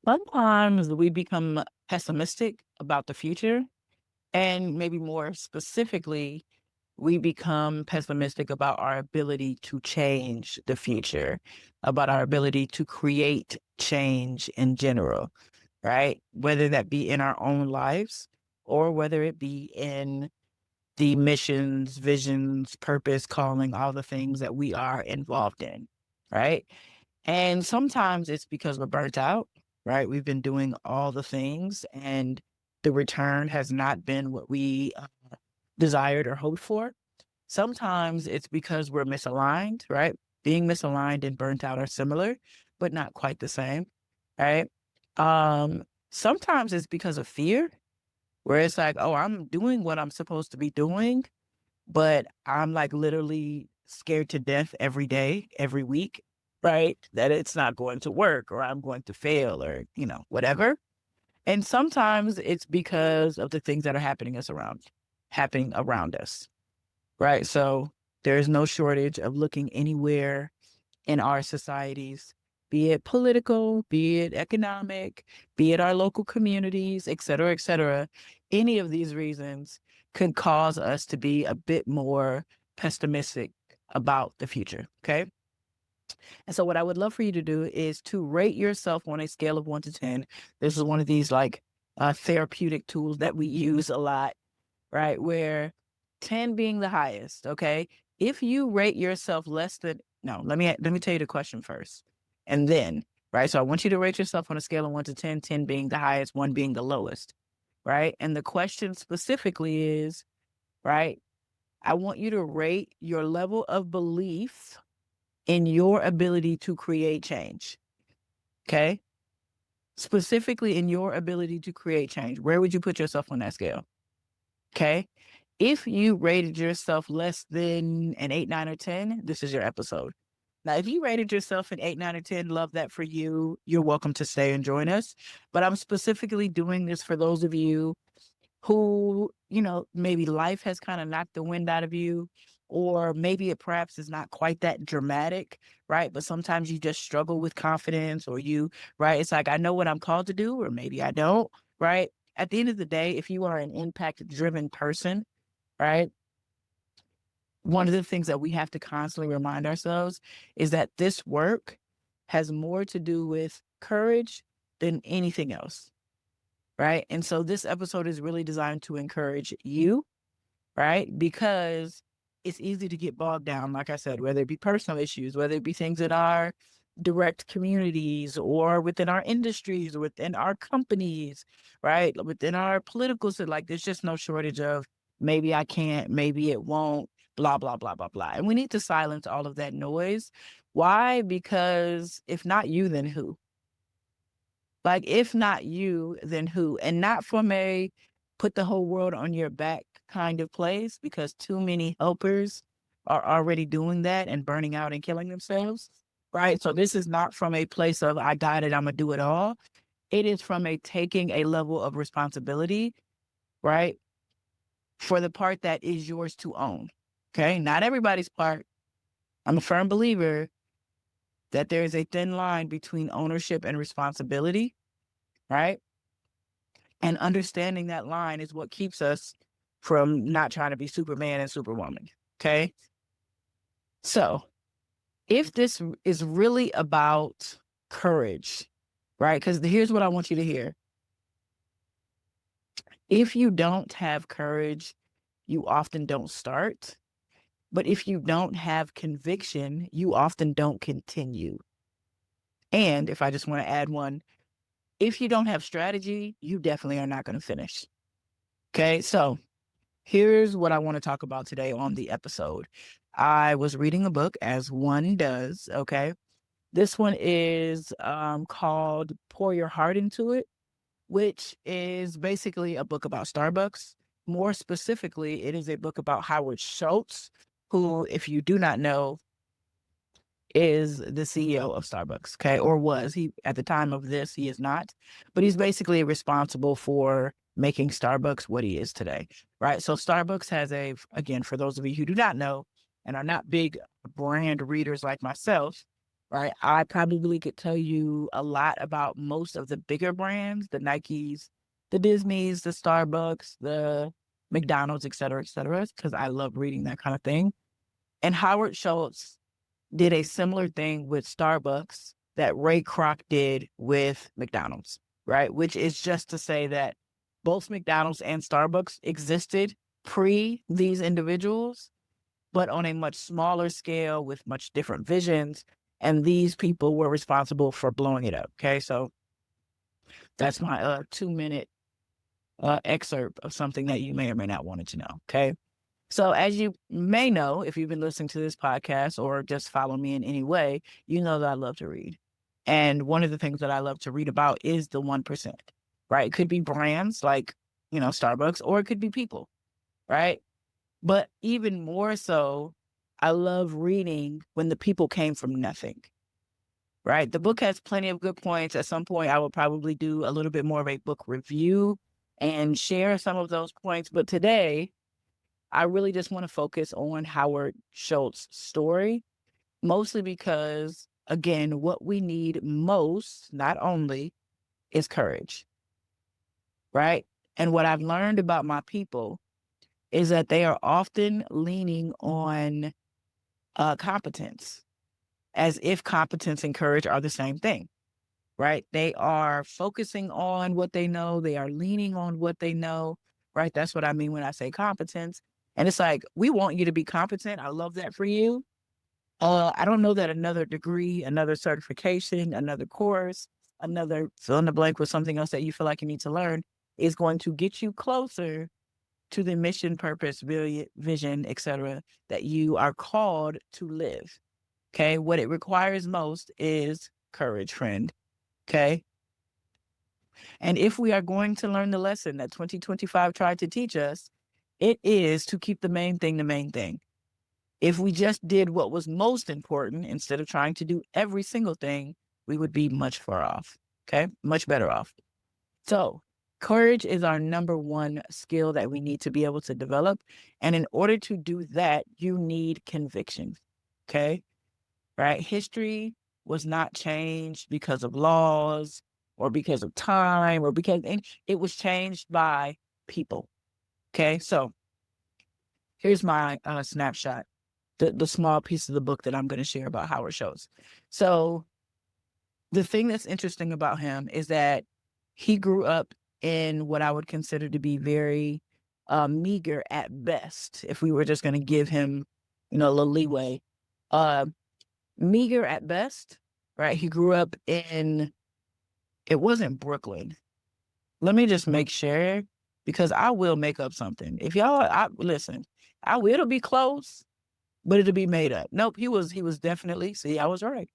Sometimes we become pessimistic about the future, and maybe more specifically, we become pessimistic about our ability to change the future, about our ability to create change in general, right? Whether that be in our own lives or whether it be in the missions, visions, purpose, calling, all the things that we are involved in, right? And sometimes it's because we're burnt out, right? We've been doing all the things and the return has not been what we desired or hoped for. Sometimes it's because we're misaligned, right? Being misaligned and burnt out are similar, but not quite the same, right? Sometimes it's because of fear, where it's like, oh, I'm doing what I'm supposed to be doing, but I'm like literally scared to death every day, every week, right? That it's not going to work or I'm going to fail or, whatever. And sometimes it's because of the things that are happening around us, right? So there's no shortage of looking anywhere in our societies, be it political, be it economic, be it our local communities, et cetera, et cetera. Any of these reasons could cause us to be a bit more pessimistic about the future. Okay. And so, what I would love for you to do is to rate yourself on a scale of 1 to 10. This is one of these like therapeutic tools that we use a lot, right? Where 10 being the highest, okay? If you rate yourself less than no, let me tell you the question first. And then, right? So I want you to rate yourself on a scale of 1 to 10, 10 being the highest, 1 being the lowest, right? And the question specifically is, right? I want you to rate your level of belief in your ability to create change. Okay? Specifically in your ability to create change. Where would you put yourself on that scale? Okay. If you rated yourself less than an 8, 9, or 10, this is your episode. Now, if you rated yourself an 8, 9, or 10, love that for you. You're welcome to stay and join us. But I'm specifically doing this for those of you who, maybe life has kind of knocked the wind out of you, or maybe it perhaps is not quite that dramatic, right? But sometimes you just struggle with confidence or right? It's like, I know what I'm called to do, or maybe I don't, right? At the end of the day, if you are an impact driven person, right? One of the things that we have to constantly remind ourselves is that this work has more to do with courage than anything else, right? And so this episode is really designed to encourage you, right? Because it's easy to get bogged down, like I said, whether it be personal issues, whether it be things in our direct communities or within our industries or within our companies, right? Within our political, so like there's just no shortage of maybe I can't, maybe it won't, blah, blah, blah, blah, blah. And we need to silence all of that noise. Why? Because if not you, then who? Like, if not you, then who? And not from a put the whole world on your back kind of place, because too many helpers are already doing that and burning out and killing themselves, right? So this is not from a place of I got it, I'm gonna do it all. It is from a taking a level of responsibility, right? For the part that is yours to own. Okay. Not everybody's part. I'm a firm believer that there is a thin line between ownership and responsibility, right? And understanding that line is what keeps us from not trying to be Superman and Superwoman. Okay. So if this is really about courage, right? Because here's what I want you to hear. If you don't have courage, you often don't start. But if you don't have conviction, you often don't continue. And if I just want to add one, if you don't have strategy, you definitely are not going to finish. Okay. So here's what I want to talk about today on the episode. I was reading a book, as one does. Okay. This one is called Pour Your Heart Into It, which is basically a book about Starbucks. More specifically, it is a book about Howard Schultz, who, if you do not know, is the CEO of Starbucks, okay, or was. He, at the time of this, he is not, but he's basically responsible for making Starbucks what he is today, right? So Starbucks has again, for those of you who do not know and are not big brand readers like myself, right? I probably could tell you a lot about most of the bigger brands, the Nikes, the Disneys, the Starbucks, the McDonald's, et cetera, because I love reading that kind of thing. And Howard Schultz did a similar thing with Starbucks that Ray Kroc did with McDonald's, right? Which is just to say that both McDonald's and Starbucks existed pre these individuals, but on a much smaller scale with much different visions. And these people were responsible for blowing it up. Okay. So that's my 2-minute excerpt of something that you may or may not wanted to know. Okay. So as you may know, if you've been listening to this podcast or just follow me in any way, you know that I love to read. And one of the things that I love to read about is the 1%, right? It could be brands like, Starbucks, or it could be people, right? But even more so, I love reading when the people came from nothing, right? The book has plenty of good points. At some point, I will probably do a little bit more of a book review and share some of those points. But today, I really just want to focus on Howard Schultz's story, mostly because, again, what we need most, not only, is courage, right? And what I've learned about my people is that they are often leaning on competence, as if competence and courage are the same thing, right? They are focusing on what they know. They are leaning on what they know, right? That's what I mean when I say competence. And it's like, we want you to be competent. I love that for you. I don't know that another degree, another certification, another course, another fill in the blank with something else that you feel like you need to learn is going to get you closer to the mission, purpose, vision, etc., that you are called to live. Okay. What it requires most is courage, friend. Okay. And if we are going to learn the lesson that 2025 tried to teach us, it is to keep the main thing the main thing. If we just did what was most important instead of trying to do every single thing, we would be much far off. Okay. Much better off. So, courage is our number one skill that we need to be able to develop. And in order to do that, you need conviction. Okay. Right. History was not changed because of laws or because of time or because it was changed by people. Okay. So, here's my snapshot, the small piece of the book that I'm going to share about Howard Schultz. So, the thing that's interesting about him is that he grew up in what I would consider to be very meager at best, if we were just going to give him, a little leeway. Meager at best, right? He grew up in, it wasn't Brooklyn. Let me just make sure, because I will make up something. If y'all, listen, it'll be close, but it'll be made up. Nope, he was definitely, see, I was right.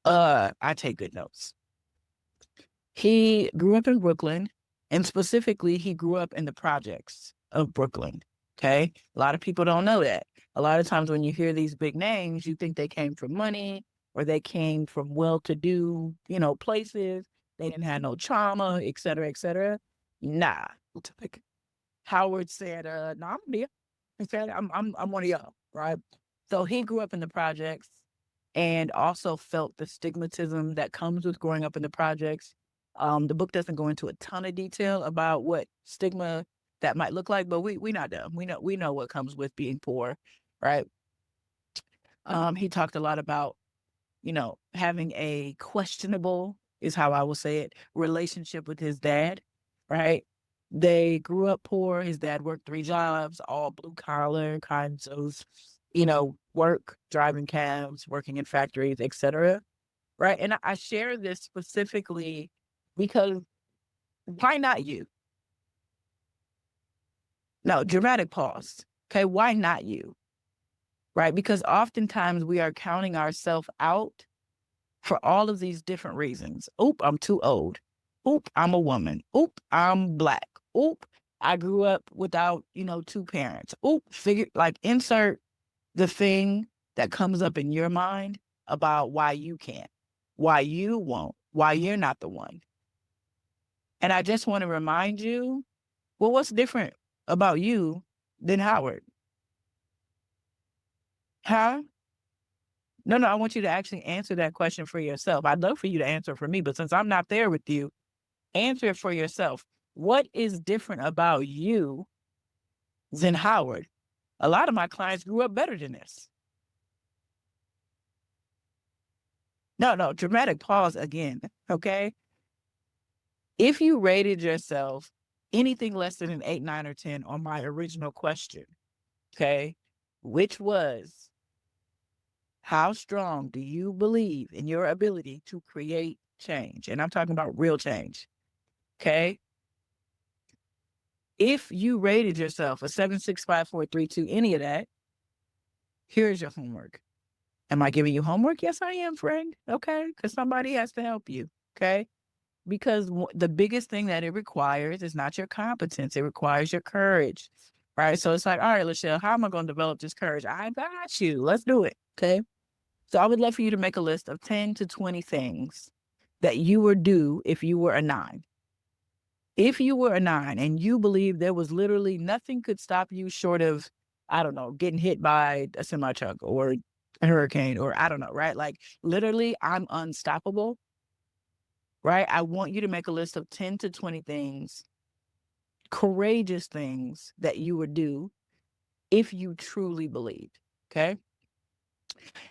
I take good notes. He grew up in Brooklyn, and specifically, he grew up in the projects of Brooklyn. Okay. A lot of people don't know that. A lot of times when you hear these big names, you think they came from money or they came from well-to-do, places. They didn't have no trauma, et cetera, et cetera. Nah. Howard said, nah, I'm here. He said, I'm one of y'all, right? So he grew up in the projects and also felt the stigmatism that comes with growing up in the projects. The book doesn't go into a ton of detail about what stigma that might look like, but we not dumb. We know what comes with being poor, right? He talked a lot about, having a questionable, is how I will say it, relationship with his dad, right? They grew up poor. His dad worked 3 jobs, all blue collar kinds of, work, driving cabs, working in factories, etc. Right. And I share this specifically because why not you? No, dramatic pause. Okay. Why not you? Right. Because oftentimes we are counting ourselves out for all of these different reasons. Oop, I'm too old. Oop, I'm a woman. Oop, I'm Black. Oop, I grew up without, 2 parents. Oop, insert the thing that comes up in your mind about why you can't, why you won't, why you're not the one. And I just want to remind you, well, what's different about you than Howard? Huh? No, I want you to actually answer that question for yourself. I'd love for you to answer for me, but since I'm not there with you, answer it for yourself. What is different about you than Howard? A lot of my clients grew up better than this. No, dramatic pause again, okay? If you rated yourself anything less than an 8, 9, or 10 on my original question, okay, which was, how strong do you believe in your ability to create change? And I'm talking about real change, okay? If you rated yourself a 7, 6, 5, 4, 3, 2, any of that, here's your homework. Am I giving you homework? Yes, I am, friend. Okay, because somebody has to help you. Okay, because the biggest thing that it requires is not your competence; it requires your courage. Right. So it's like, all right, LaChelle, how am I going to develop this courage? I got you. Let's do it. Okay. So I would love for you to make a list of 10 to 20 things that you would do if you were a 9. If you were a 9 and you believe there was literally nothing could stop you short of, I don't know, getting hit by a semi truck or a hurricane or I don't know, right? Like literally, I'm unstoppable, right? I want you to make a list of 10 to 20 things, courageous things that you would do if you truly believed. Okay.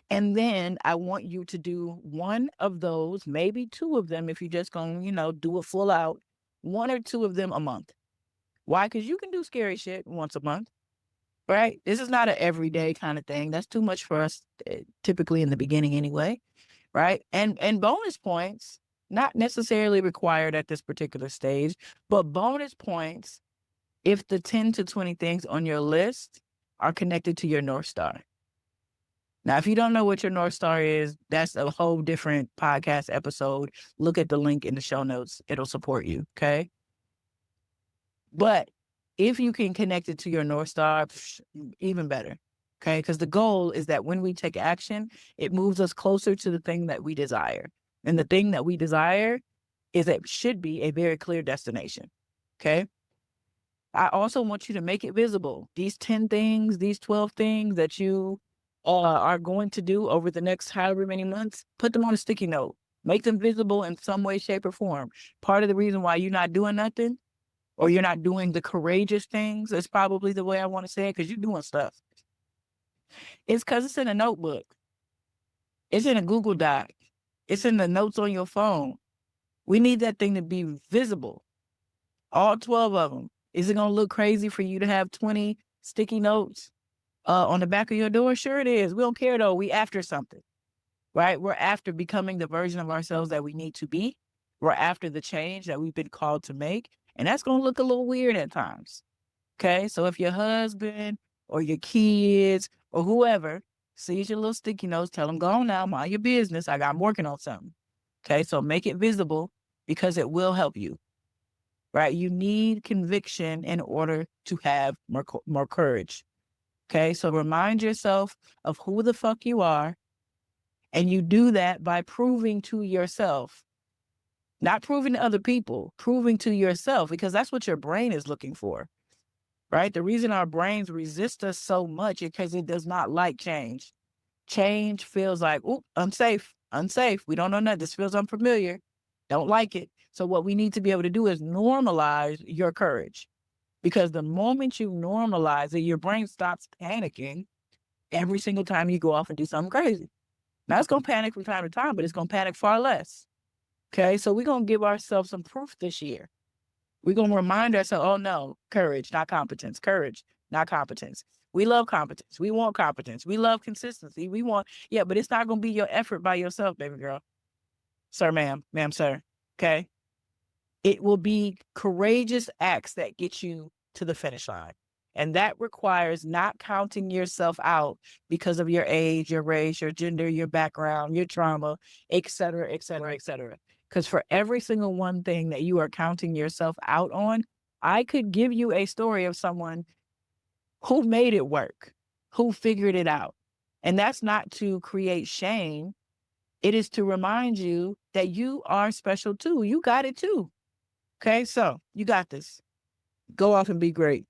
And then I want you to do one of those, maybe 2 of them, if you're just going to, do it full out, 1 or 2 of them a month. Why? Because you can do scary shit once a month, right? This is not an everyday kind of thing. That's too much for us, typically in the beginning anyway, right? And bonus points, not necessarily required at this particular stage, but bonus points if the 10 to 20 things on your list are connected to your North Star. Now, if you don't know what your North Star is, that's a whole different podcast episode. Look at the link in the show notes. It'll support you, okay? But if you can connect it to your North Star, even better, okay? Because the goal is that when we take action, it moves us closer to the thing that we desire. And the thing that we desire should be a very clear destination, okay? I also want you to make it visible. These 10 things, these 12 things that you are going to do over the next however many months, put them on a sticky note. Make them visible in some way, shape, or form. Part of the reason why you're not doing nothing or you're not doing the courageous things, is probably the way I want to say it, because you're doing stuff. It's because it's in a notebook. It's in a Google Doc. It's in the notes on your phone. We need that thing to be visible. All 12 of them. Is it going to look crazy for you to have 20 sticky notes on the back of your door? Sure it is. We don't care though. We after something, right? We're after becoming the version of ourselves that we need to be. We're after the change that we've been called to make. And that's going to look a little weird at times. Okay. So if your husband or your kids or whoever sees your little sticky notes, tell them, go on now, mind your business. I'm working on something. Okay. So make it visible because it will help you, right? You need conviction in order to have more courage. Okay. So remind yourself of who the fuck you are. And you do that by proving to yourself, not proving to other people, proving to yourself, because that's what your brain is looking for, right? The reason our brains resist us so much is because it does not like change. Change feels like, oh, unsafe. We don't know nothing. This feels unfamiliar. Don't like it. So what we need to be able to do is normalize your courage, because the moment you normalize it, your brain stops panicking every single time you go off and do something crazy. Now it's going to panic from time to time, but it's going to panic far less. Okay. So we're going to give ourselves some proof this year. We're going to remind ourselves, oh no, courage, not competence. Courage, not competence. We love competence. We want competence. We love consistency. But it's not going to be your effort by yourself, baby girl. Sir, ma'am, sir. Okay. It will be courageous acts that get you to the finish line. And that requires not counting yourself out because of your age, your race, your gender, your background, your trauma, et cetera, et cetera, et cetera. Because for every single one thing that you are counting yourself out on, I could give you a story of someone who made it work, who figured it out. And that's not to create shame. It is to remind you that you are special too. You got it too. Okay, so you got this. Go off and be great.